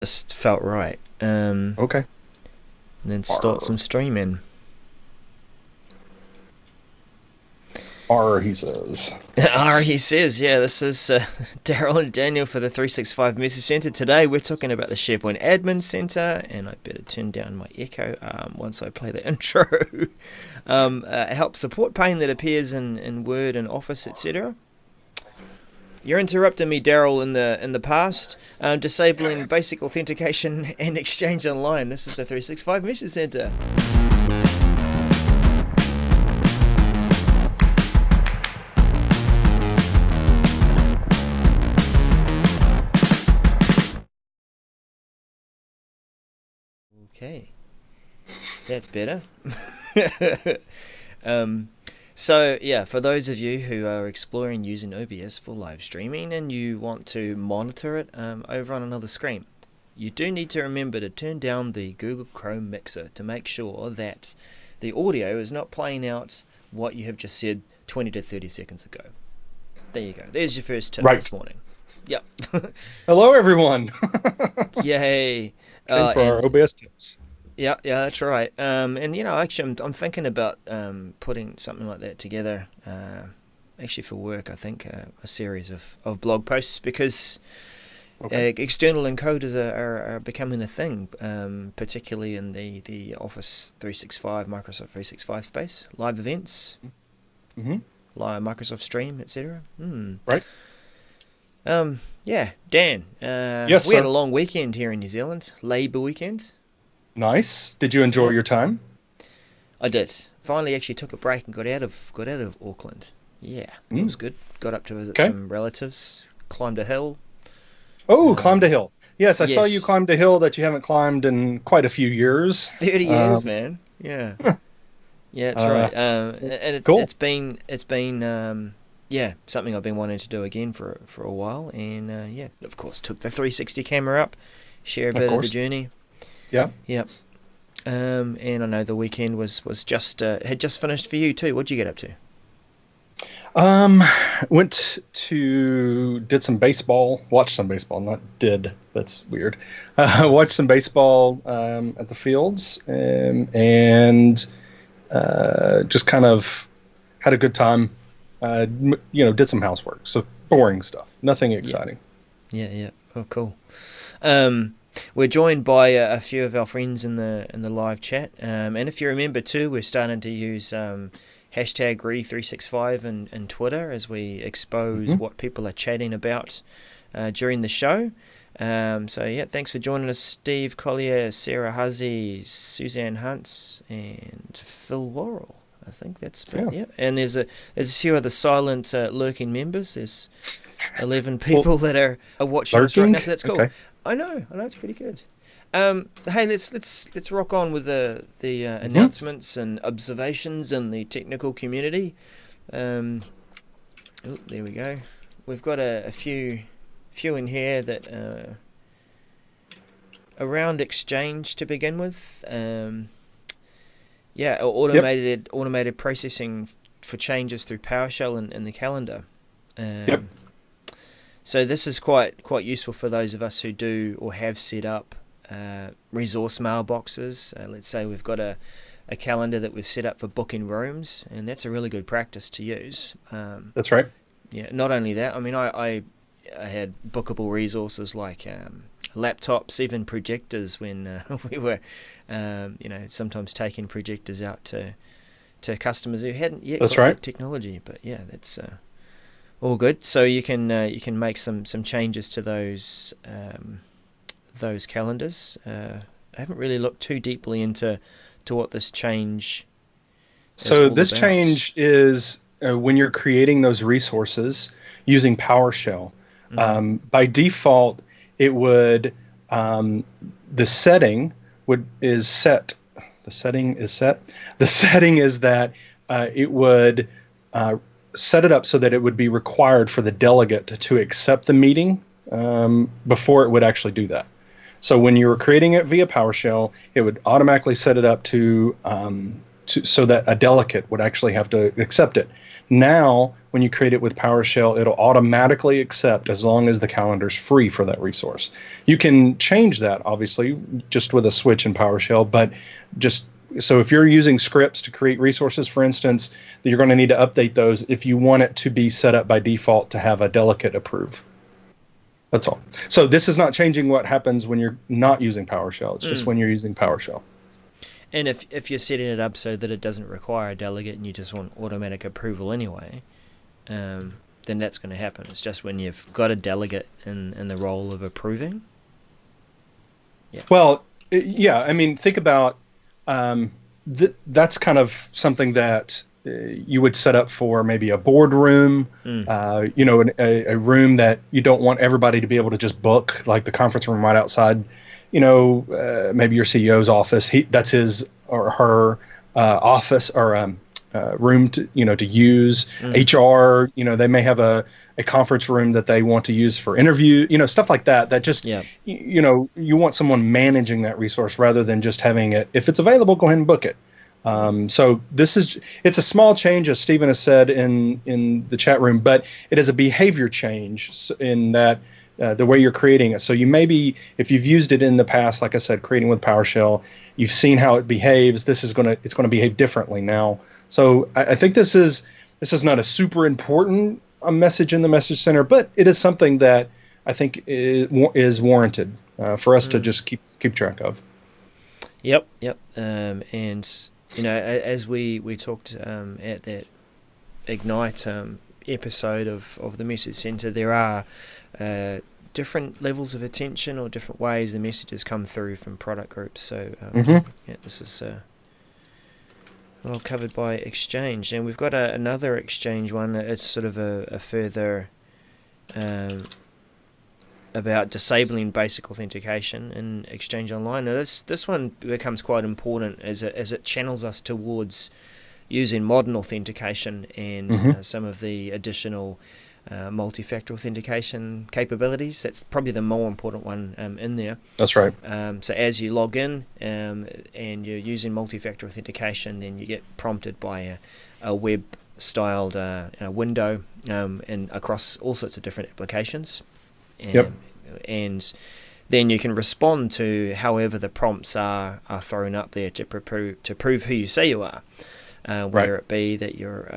Just felt right. Okay. And then start R. some streaming. R, he says. He says, yeah, this is Darrell and Daniel for the 365 Message Center. Today we're talking about the SharePoint Admin Center, and I better turn down my echo once I play the intro. Help support pane that appears in Word and Office, etc. You're interrupting me, Darrell, in the past. Disabling basic authentication and exchange online. This is the 365 Message Center. Okay, that's better. So yeah, for those of you who are exploring using OBS for live streaming and you want to monitor it over on another screen, you do need to remember to turn down the Google Chrome mixer to make sure that the audio is not playing out what you have just said 20 to 30 seconds ago. There you go. There's your first tip this morning. Yep. Hello, everyone. Yay. Time for our OBS tips. Yeah, that's right. And actually, I'm thinking about putting something like that together. Actually, for work, I think a series of blog posts because external encoders are becoming a thing, particularly in the Office 365, Microsoft 365 space, live events, live Microsoft Stream, etc. Right. Yeah, Dan. Yes, we had sir. a long weekend here in New Zealand, Labour weekend. Nice. Did you enjoy your time? I did. Finally, actually took a break and got out of Auckland. Yeah, it was good. Got up to visit some relatives. Climbed a hill. Oh, climbed a hill. Yes, I saw you Yes. climbed a hill that you haven't climbed in quite a few years. 30 years, man. Yeah. Yeah, that's right. And Cool. it's been something I've been wanting to do again for a while. And of course, took the 360 camera up, share a bit of the journey. Yeah. Yep. And I know the weekend was just had just finished for you too. What'd you get up to? Did some baseball, watched some baseball, not did. That's weird. Watched some baseball at the fields and just kind of had a good time. Did some housework. So boring stuff. Nothing exciting. Yeah. Oh, cool. We're joined by a few of our friends in the live chat, and if you remember too, we're starting to use hashtag Re365 and Twitter as we expose what people are chatting about during the show. Thanks for joining us, Steve Collier, Sarah Huzzy, Suzanne Hunts, and Phil Worrell. I think that's about And there's a few other silent lurking members. There's 11 people that are watching us right now, so that's cool. Okay. I know, it's pretty good. Hey, let's rock on with the announcements and observations and the technical community. There we go. We've got a few in here that around Exchange to begin with. Automated processing for changes through PowerShell in the calendar. So this is quite useful for those of us who do or have set up resource mailboxes. Let's say we've got a calendar that we've set up for booking rooms, and that's a really good practice to use. That's right. Yeah. Not only that, I mean, I had bookable resources like laptops, even projectors when we were, sometimes taking projectors out to customers who hadn't yet got that technology. But yeah, that's all good. So you can make some changes to those calendars. I haven't really looked too deeply into what this change is So all this about. change is when you're creating those resources using PowerShell. By default, it would the setting is set. The setting is set. The setting is that it would set it up so that it would be required for the delegate to accept the meeting before it would actually do that. So when you were creating it via PowerShell, it would automatically set it up to so that a delegate would actually have to accept it. Now, when you create it with PowerShell, it'll automatically accept as long as the calendar's free for that resource. You can change that, obviously, just with a switch in PowerShell, but just so if you're using scripts to create resources, for instance, you're going to need to update those if you want it to be set up by default to have a delegate approve. That's all. So this is not changing what happens when you're not using PowerShell. It's just when you're using PowerShell. And if you're setting it up so that it doesn't require a delegate and you just want automatic approval anyway, then that's going to happen. It's just when you've got a delegate in the role of approving. Yeah. Well, yeah. I mean, think about that's kind of something that you would set up for maybe a boardroom, a room that you don't want everybody to be able to just book, like the conference room right outside, maybe your CEO's office. That's his or her office or room to use. HR, they may have a conference room that they want to use for interview, stuff like that. That just, you want someone managing that resource rather than just having it. If it's available, go ahead and book it. So it's a small change, as Stephen has said in the chat room, but it is a behavior change in that the way you're creating it. So you maybe, if you've used it in the past, like I said, creating with PowerShell, you've seen how it behaves. It's going to behave differently now. So I think this is not a super important message in the message center, but it is something that I think is warranted for us to just keep track of. Yep. And as we talked at that Ignite episode of the message center, there are different levels of attention or different ways the messages come through from product groups. So this is well covered by Exchange, and we've got another Exchange one. It's sort of a further about disabling basic authentication in Exchange Online. Now this one becomes quite important as it channels us towards using modern authentication and some of the additional multi-factor authentication capabilities. That's probably the more important one in there. That's right. So as you log in and you're using multi-factor authentication, then you get prompted by a web-styled window and across all sorts of different applications. And then you can respond to however the prompts are thrown up there to prove who you say you are. Whether it be that you're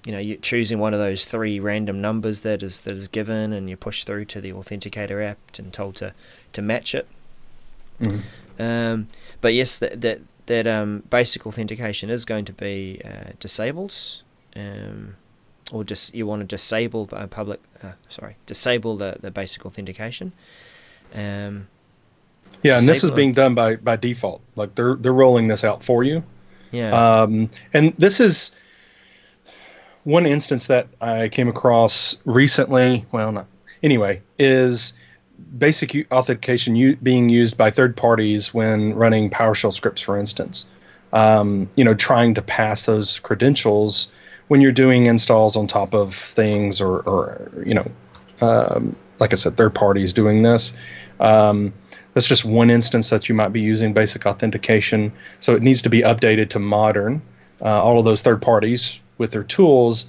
you're choosing one of those 3 random numbers that is given, and you push through to the authenticator app and told to match it. But yes, that basic authentication is going to be disabled, or just you want to disable disable the basic authentication. And this is being done by default. Like they're rolling this out for you. And this is one instance that I came across recently. Well, not anyway. Is basic authentication being used by third parties when running PowerShell scripts, for instance. Trying to pass those credentials when you're doing installs on top of things, or like I said, third parties doing this. That's just one instance that you might be using basic authentication. So it needs to be updated to modern, all of those third parties with their tools,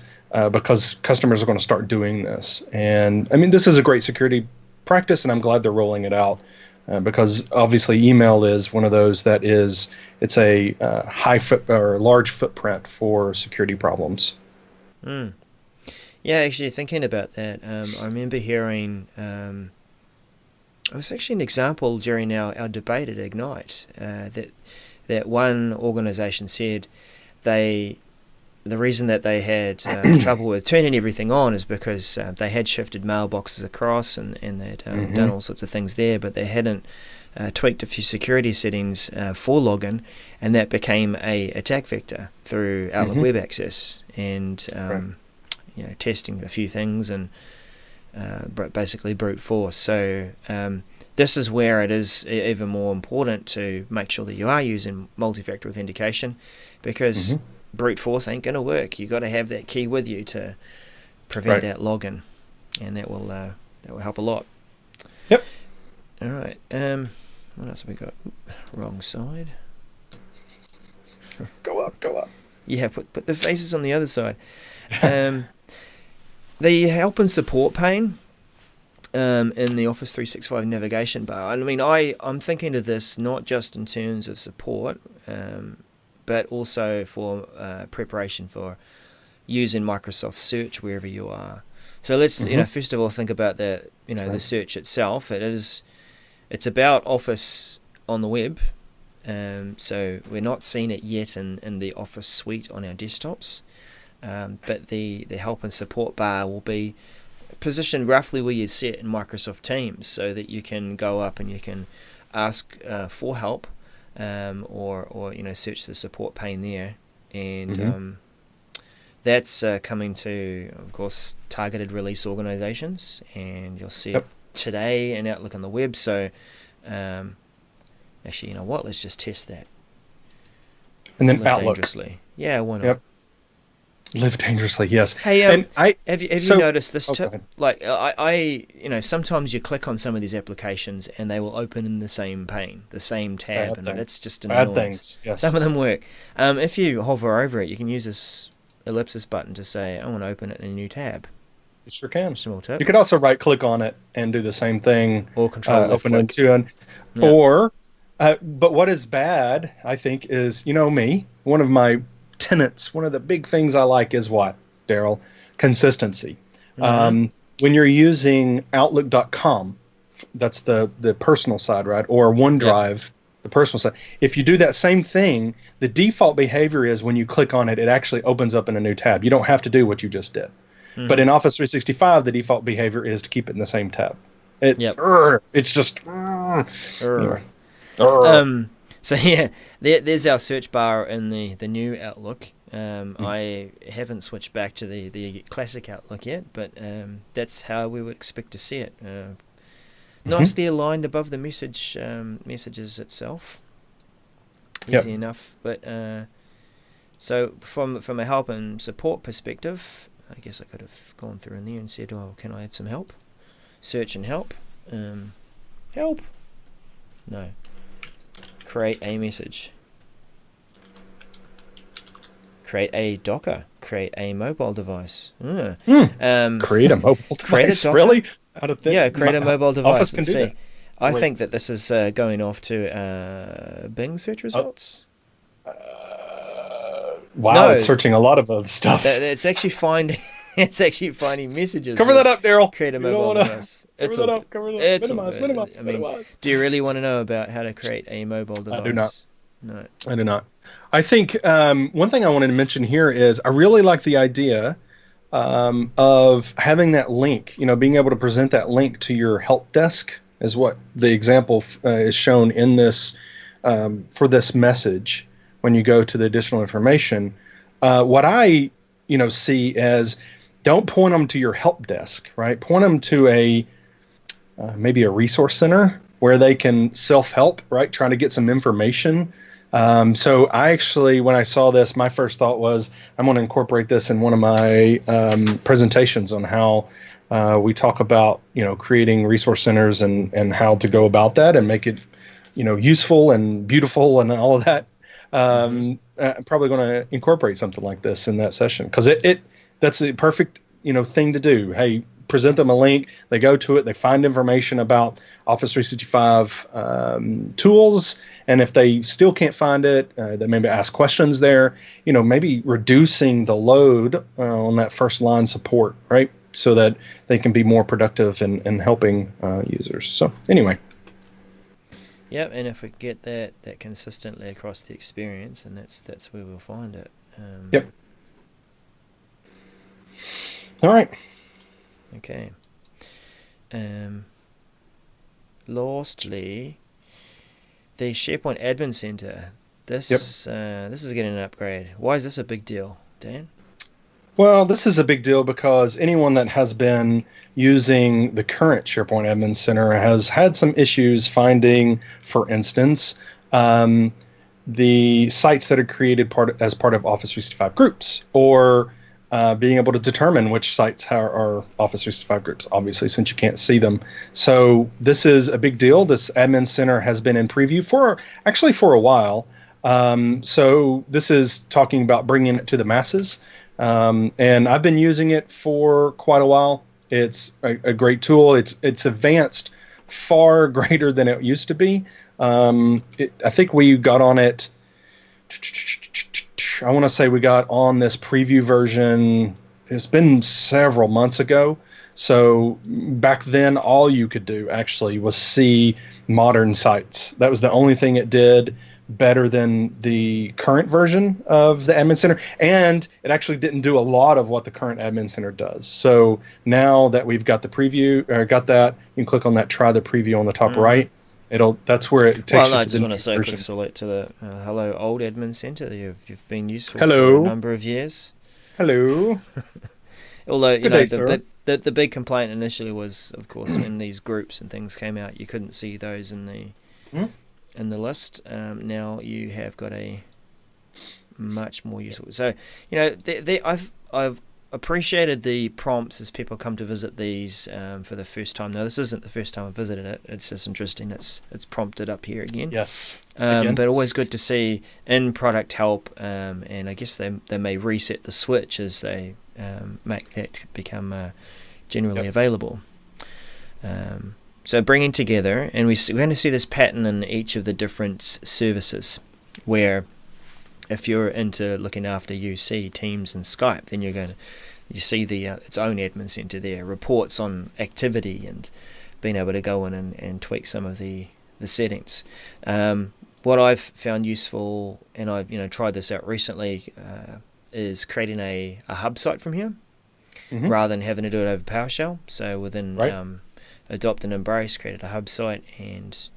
because customers are going to start doing this. And I mean, this is a great security practice, and I'm glad they're rolling it out, because obviously email is one of those that it's a large footprint for security problems. Yeah, actually thinking about that, I remember hearing, it was actually an example during our debate at Ignite, that one organisation said the reason that they had trouble with turning everything on is because they had shifted mailboxes across and they'd done all sorts of things there, but they hadn't tweaked a few security settings for login, and that became a attack vector through Outlook Web Access, and testing a few things and basically brute force. So this is where it is even more important to make sure that you are using multi-factor authentication, because brute force ain't going to work. You got to have that key with you to prevent that login, and that will help a lot. Yep. All right. What else have we got? Wrong side. Go Go up. Yeah, put the faces on the other side. The help and support pane in the Office 365 navigation bar. I mean, I'm thinking of this not just in terms of support, but also for preparation for using Microsoft Search wherever you are. So let's, first of all, think about the search itself. It's about Office on the web. So we're not seeing it yet in the Office suite on our desktops. But the help and support bar will be positioned roughly where you'd see it in Microsoft Teams, so that you can go up and you can ask for help, or search the support pane there, and that's coming to, of course, targeted release organizations, and you'll see it today in Outlook on the web. So actually, you know what? Let's just test that. And Let's then live Outlook. dangerously. Yeah, why not? Yep. Live dangerously, yes. Hey, and have you noticed this tip? Like, I sometimes you click on some of these applications and they will open in the same pane, the same tab, and that's just an annoyance. Things, yes. Some of them work. If you hover over it, you can use this ellipsis button to say, I want to open it in a new tab. You sure can. Small tip. You could also right-click on it and do the same thing. Or control left open into an, yeah. Or, but what is bad, I think, is, me, one of my tenets, one of the big things I like is what, Darrell? Consistency. When you're using Outlook.com, that's the personal side, right? Or OneDrive, the personal side. If you do that same thing, the default behavior is when you click on it, it actually opens up in a new tab. You don't have to do what you just did. But in Office 365, the default behavior is to keep it in the same tab. It's just... Anyway. So yeah, there's our search bar in the new Outlook. I haven't switched back to the classic Outlook yet, but that's how we would expect to see it. Nicely aligned above the messages itself. Easy enough, but so from a help and support perspective, I guess I could have gone through in there and said, "Oh, can I have some help? Search and help. Help. No. Create a message. Create a Docker. Create a mobile device. Create a mobile device. Really? Create a mobile device. Office can do that. I think that this is going off to Bing search results. Wow, No. it's searching a lot of other stuff. It's actually finding. It's actually finding messages. Cover that up, Darrell. Create a mobile device. Cover that up. Minimize. I mean, do you really want to know about how to create a mobile device? I do not. No. I do not. I think one thing I wanted to mention here is I really like the idea of having that link, being able to present that link to your help desk is what the example is shown in this for this message when you go to the additional information. What I see as don't point them to your help desk, right? Point them to maybe a resource center where they can self-help, right? Trying to get some information. So I actually, when I saw this, my first thought was I'm going to incorporate this in one of my presentations on how we talk about, creating resource centers and how to go about that and make it, useful and beautiful and all of that. I'm probably going to incorporate something like this in that session because that's the perfect thing to do. Hey, present them a link, they go to it, they find information about Office 365 tools, and if they still can't find it, they maybe ask questions there. Maybe reducing the load on that first line support, right, so that they can be more productive in helping users. So anyway. Yep, and if we get that consistently across the experience, and that's where we'll find it. Yep. All right. Okay. Lastly, the SharePoint Admin Center. This is getting an upgrade. Why is this a big deal, Dan? Well, this is a big deal because anyone that has been using the current SharePoint Admin Center has had some issues finding, for instance, the sites that are created as part of Office 365 groups, or being able to determine which sites are Office 365 groups, obviously, since you can't see them. So this is a big deal. This Admin Center has been in preview for a while. So this is talking about bringing it to the masses. And I've been using it for quite a while. It's a great tool. It's advanced far greater than it used to be. I think we got on it. I want to say we got on this preview version. It's been several months ago. So back then, all you could do actually was see modern sites. That was the only thing it did better than the current version of the Admin Center. And it actually didn't do a lot of what the current Admin Center does. So now that we've got the preview, or got that, you can click on that, try the preview on the top right. That's where it takes you to the I just want to say a quick salute to the hello old Admin Center. You've been useful for a number of years. Hello. Although, you know, the big complaint initially was, of course, when these groups and things came out, you couldn't see those in the list. Now you have got a much more useful. So, you know, I've appreciated the prompts as people come to visit these for the first time. Now, this isn't the first time I've visited it. It's just interesting. It's prompted up here again. Yes. But always good to see in product help, and I guess they may reset the switch as they make that become generally available. So bringing together, and we're going to see this pattern in each of the different services, where if you're into looking after UC, Teams, and Skype, then you see the its own admin center there, reports on activity, and being able to go in and tweak some of the settings. What I've found useful, and I've tried this out recently, is creating a hub site from here, rather than having to do it over PowerShell. So within Adopt and Embrace, created a hub site, and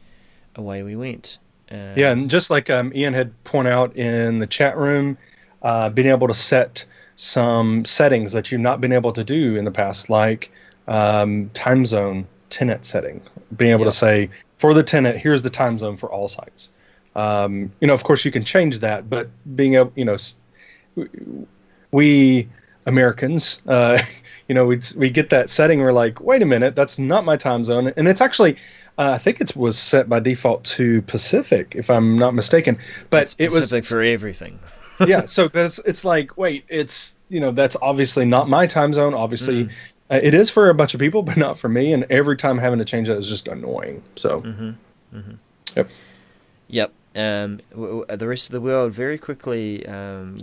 away we went. And just like Ian had pointed out in the chat room, being able to set some settings that you've not been able to do in the past, like time zone tenant setting, being able to say, for the tenant, here's the time zone for all sites. Of course you can change that, but being able, we Americans, we get that setting. We're like, wait a minute, that's not my time zone. And it's actually, I think it was set by default to Pacific, if I'm not mistaken. But it was Pacific for everything. Yeah. So it's like, wait, it's, that's obviously not my time zone. Obviously, it is for a bunch of people, but not for me. And every time having to change that is just annoying. So, Yep. The rest of the world very quickly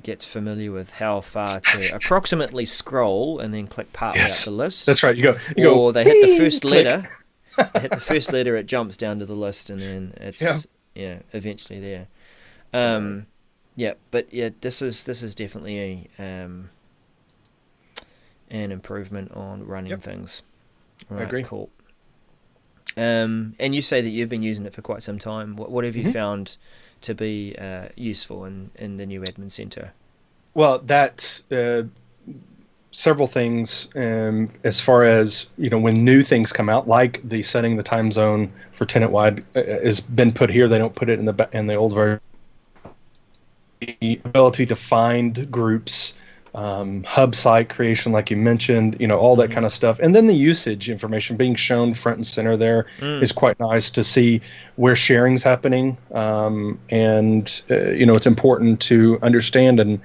gets familiar with how far to approximately scroll and then click partway up the list. That's right. You go. They hit the first letter. They hit the first letter. It jumps down to the list, and then it's eventually there. This is definitely an improvement on running things. Right, I agree. Cool. And you say that you've been using it for quite some time. What have you found to be useful in the new admin center? Well, several things as far as, when new things come out, like setting the time zone for tenant-wide has been put here. They don't put it in the old version. The ability to find groups, hub site creation, like you mentioned, all that kind of stuff. And then the usage information being shown front and center there is quite nice to see where sharing's happening. It's important to understand, and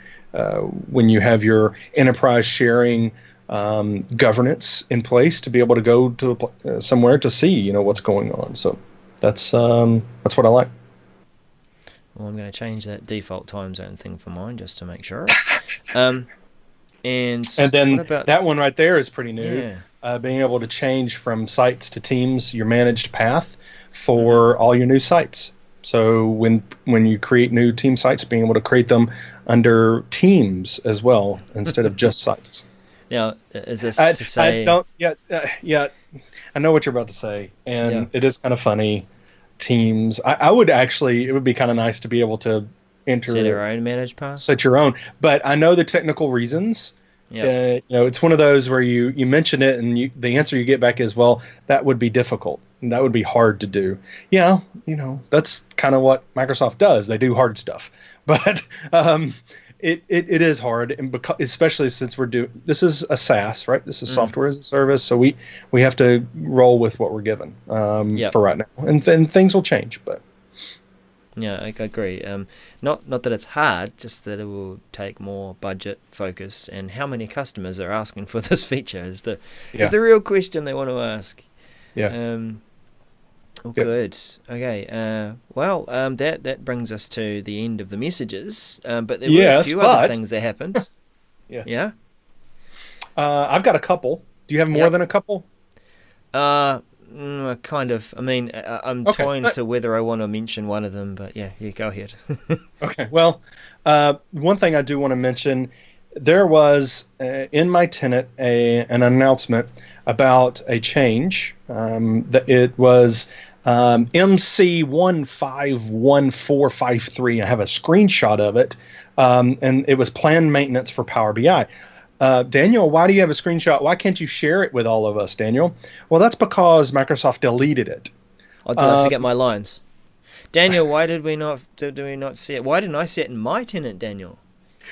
when you have your enterprise sharing governance in place, to be able to go to somewhere to see, what's going on. So that's what I like. Well, I'm going to change that default time zone thing for mine just to make sure. And then that one right there is pretty new. Yeah. Being able to change from sites to teams, your managed path for all your new sites. So when you create new team sites, being able to create them under teams as well instead of just sites. Now, is this to say? I know what you're about to say, and it is kind of funny. Teams. It would be kind of nice to be able to set your own managed path. Set your own, but I know the technical reasons. Yeah, it's one of those where you mention it, and the answer you get back is, well, that would be difficult, and that would be hard to do. Yeah, that's kind of what Microsoft does. They do hard stuff, but it is hard, and especially since this is a SaaS, right? This is software as a service, so we have to roll with what we're given for right now, and then things will change. But Yeah, I agree. Not that it's hard, just that it will take more budget focus. And how many customers are asking for this feature is Yeah. the real question they want to ask. Yeah. Um, Oh, Yep. good. Okay. That brings us to the end of the messages. But there were a Yes, few other but things that happened. yes. Yeah. I've got a couple. Do you have more Yep. than a couple? Kind of. I mean, I'm Okay. toying to whether I want to mention one of them, but yeah, go ahead. Okay. Well, one thing I do want to mention, there was in my tenant an announcement about a change. That it was MC151453. I have a screenshot of it, and it was planned maintenance for Power BI. Daniel, why do you have a screenshot? Why can't you share it with all of us, Daniel? Well, that's because Microsoft deleted it. Or did I forget my lines? Daniel, why did we not see it? Why didn't I see it in my tenant, Daniel?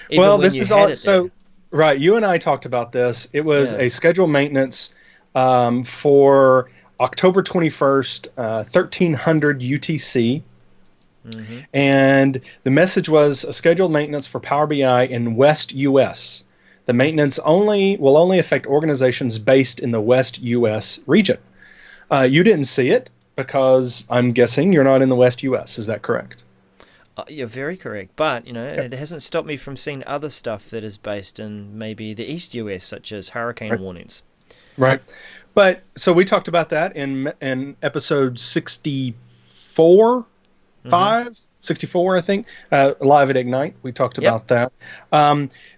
Even Well, when this you is had all it so there. right. You and I talked about this. It was Yeah. a scheduled maintenance for October 21st, 1300 UTC. Mm-hmm. And the message was a scheduled maintenance for Power BI in West US. The maintenance will only affect organizations based in the West US region. You didn't see it because I'm guessing you're not in the West US. Is that correct? You're very correct, but Yep. it hasn't stopped me from seeing other stuff that is based in maybe the East US, such as hurricane Right. warnings. Right. But so we talked about that in episode 64, Mm-hmm. 64, I think, live at Ignite. We talked Yep. about that.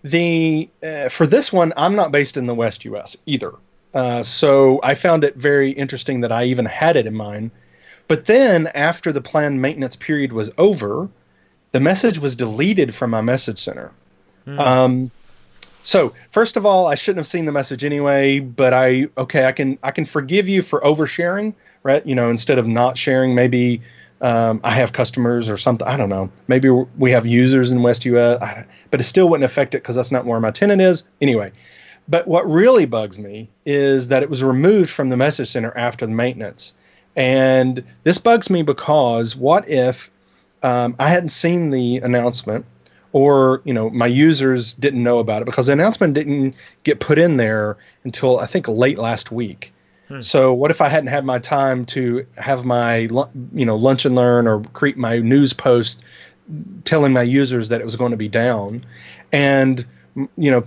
The For this one, I'm not based in the West U.S. either, so I found it very interesting that I even had it in mind. But then, after the planned maintenance period was over, the message was deleted from my message center. Mm. Um, so first of all, I shouldn't have seen the message anyway, but I can forgive you for oversharing, right? Instead of not sharing, maybe I have customers or something. I don't know. Maybe we have users in West US, but it still wouldn't affect it because that's not where my tenant is anyway. But what really bugs me is that it was removed from the message center after the maintenance, and this bugs me because what if I hadn't seen the announcement, or my users didn't know about it because the announcement didn't get put in there until I think late last week. So what if I hadn't had my time to have my lunch and learn or create my news post telling my users that it was going to be down, and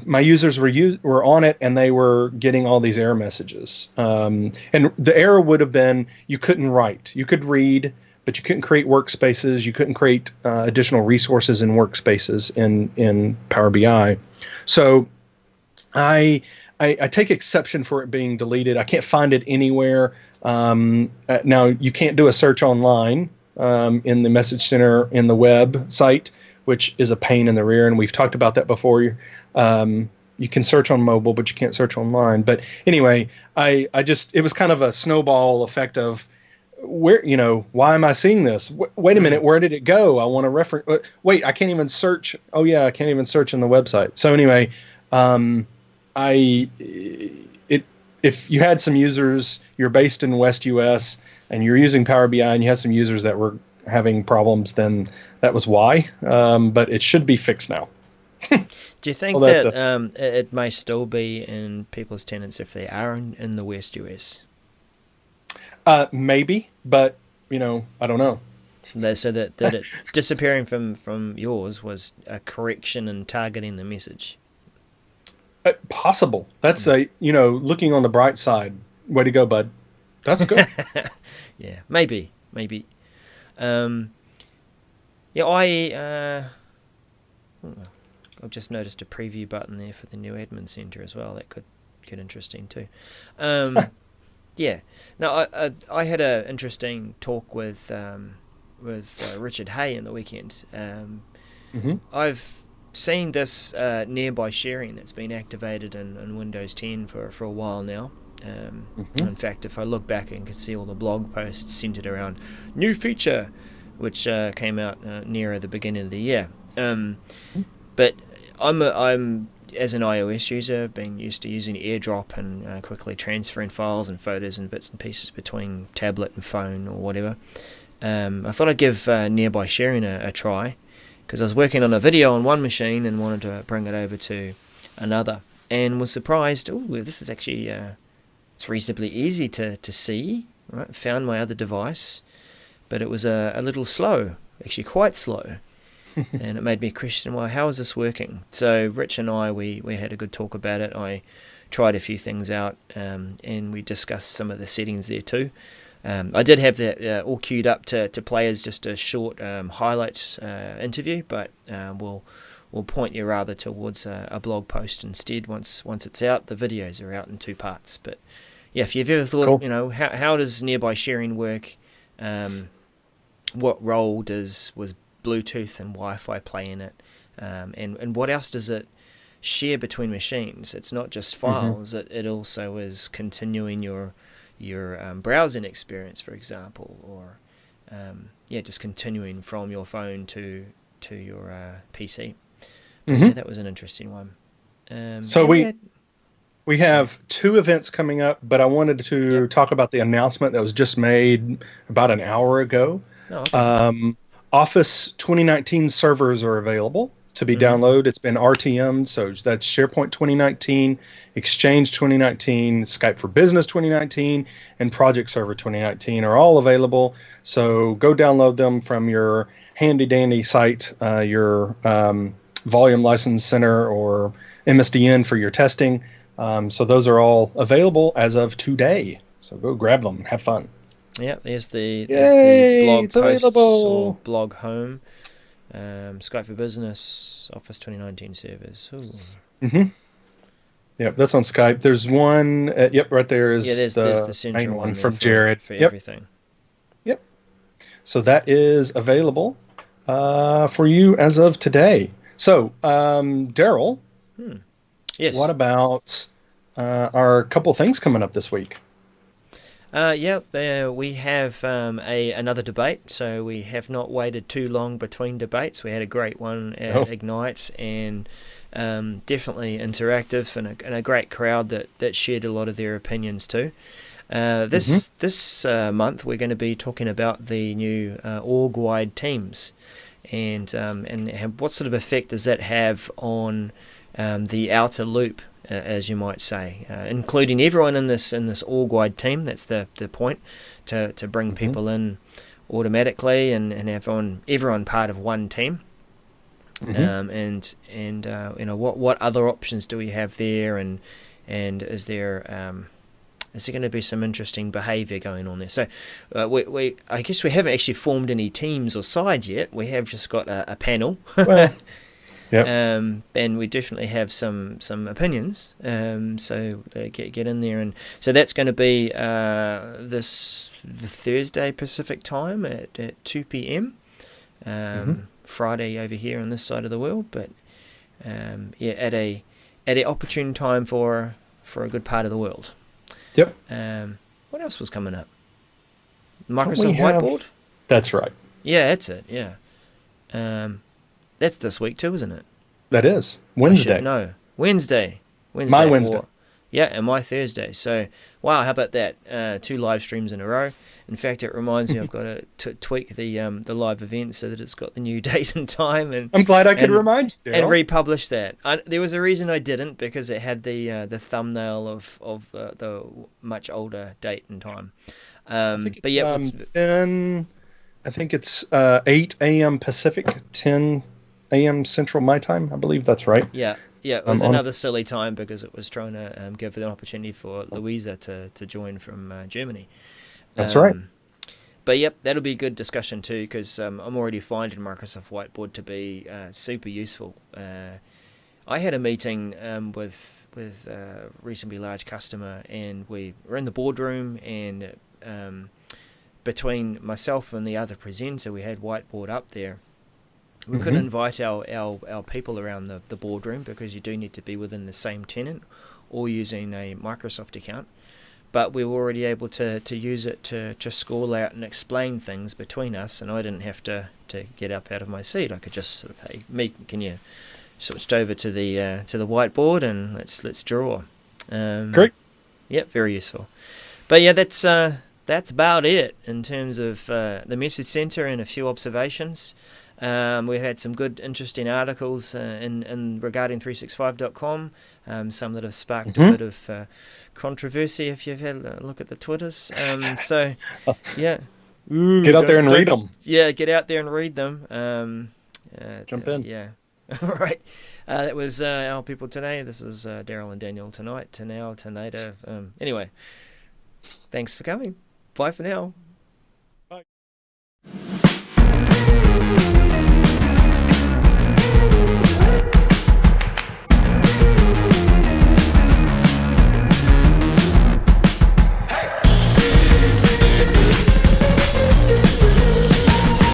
my users were on it and they were getting all these error messages. And the error would have been you couldn't write, you could read, but you couldn't create workspaces. You couldn't create additional resources in workspaces in Power BI. So I take exception for it being deleted. I can't find it anywhere. Now, you can't do a search online in the message center in the website, which is a pain in the rear, and we've talked about that before. You can search on mobile, but you can't search online. But anyway, it was kind of a snowball effect of where, why am I seeing this? Wait a minute, where did it go? I want to reference. Wait, I can't even search. Oh yeah, I can't even search in the website. So anyway, if you had some users, you're based in West US and you're using Power BI and you had some users that were having problems, then that was why. But it should be fixed now. Do you think Well, that it may still be in people's tenants if they are in the West US? Maybe, but I don't know. So that it disappearing from yours was a correction in targeting the message. Possible. That's looking on the bright side. Way to go, bud. That's good. Yeah, maybe. I've just noticed a preview button there for the new admin center as well. That could get interesting too. Yeah. Now, I had an interesting talk with Richard Hay in the weekend. Mm-hmm. I've seen this nearby sharing that's been activated in Windows 10 for a while now. In fact, if I look back, I can see all the blog posts centered around new feature, which came out nearer the beginning of the year. But I'm as an iOS user, being used to using AirDrop and quickly transferring files and photos and bits and pieces between tablet and phone or whatever. I thought I'd give nearby sharing a try, because I was working on a video on one machine and wanted to bring it over to another, and was surprised. Oh, this is actually it's reasonably easy to see. Right, found my other device, but it was a little slow, actually quite slow. And it made me question, well, how is this working? So Rich and I, we had a good talk about it. I tried a few things out, and we discussed some of the settings there too. I did have that all queued up to play as just a short highlights interview, but we'll point you rather towards a blog post instead once it's out. The videos are out in 2 parts. But yeah, if you've ever thought, Cool. how does nearby sharing work? What role was Bluetooth and Wi-Fi play in it? And what else does it share between machines? It's not just files. It also is continuing your browsing experience, for example, or just continuing from your phone to your PC. But yeah, that was an interesting one. So we have 2 events coming up, but I wanted to talk about the announcement that was just made about an hour ago. Oh, okay. Office 2019 servers are available to be downloaded. It's been RTM, so that's SharePoint 2019, Exchange 2019, Skype for Business 2019, and Project Server 2019 are all available. So go download them from your handy-dandy site, your Volume License Center or MSDN for your testing. So those are all available as of today. So go grab them, have fun. Yeah, there's the Yay, blog it's posts available. or blog home. Skype for Business, Office 2019 servers. Yep, that's on Skype. There's one. Right there is there's the central main one there from Jared for everything. Yep. So that is available for you as of today. So, Darrell, Yes. what about our couple things coming up this week? We have another debate, so we have not waited too long between debates. We had a great one at Ignite, and definitely interactive, and a great crowd that shared a lot of their opinions too. This month we're going to be talking about the new org-wide teams, and what sort of effect does that have on the outer loop, as you might say, including everyone in this org-wide team. That's the point, to bring people in automatically and have everyone part of one team. And what other options do we have there, and is there going to be some interesting behaviour going on there? So I guess we haven't actually formed any teams or sides yet. We have just got a panel. Well, yep. And we definitely have some opinions. So get in there, and so that's going to be this Thursday Pacific time at 2 p.m. Friday over here on this side of the world, but at a opportune time for a good part of the world. Yep. What else was coming up? Microsoft Whiteboard? That's right. Yeah, that's it. Yeah. That's this week too, isn't it? That is Wednesday. No, Wednesday. My Wednesday. And my Thursday. So, wow, how about that? 2 live streams in a row. In fact, it reminds me I've got to tweak the live event so that it's got the new date and time. And I'm glad I could remind you, Darrell. and republish that. There was a reason I didn't, because it had the thumbnail of the much older date and time. But yeah, 10. I think it's 8 a.m. Pacific, 10 a.m. Central my time. I believe that's right. Yeah. It was another silly time because it was trying to give an opportunity for Louisa to join from Germany. That's right. But yep, that'll be a good discussion too, because I'm already finding Microsoft Whiteboard to be super useful. I had a meeting with a reasonably large customer, and we were in the boardroom, and between myself and the other presenter, we had Whiteboard up there. We couldn't invite our people around the boardroom because you do need to be within the same tenant or using a Microsoft account. But we were already able to use it to call out and explain things between us, and I didn't have to get up out of my seat. I could just sort of, hey, can you switch over to the whiteboard and let's draw. Great. Yep, very useful. But yeah, that's that's about it in terms of the message center and a few observations. We've had some good, interesting articles in regarding 365.com, some that have sparked a bit of controversy if you've had a look at the Twitters. So, yeah. Get out there and read them. Yeah, get out there and read them. Jump in. Yeah. All right. That was our people today. This is Darrell and Daniel tonight. To now, to later. Anyway, thanks for coming. Bye for now.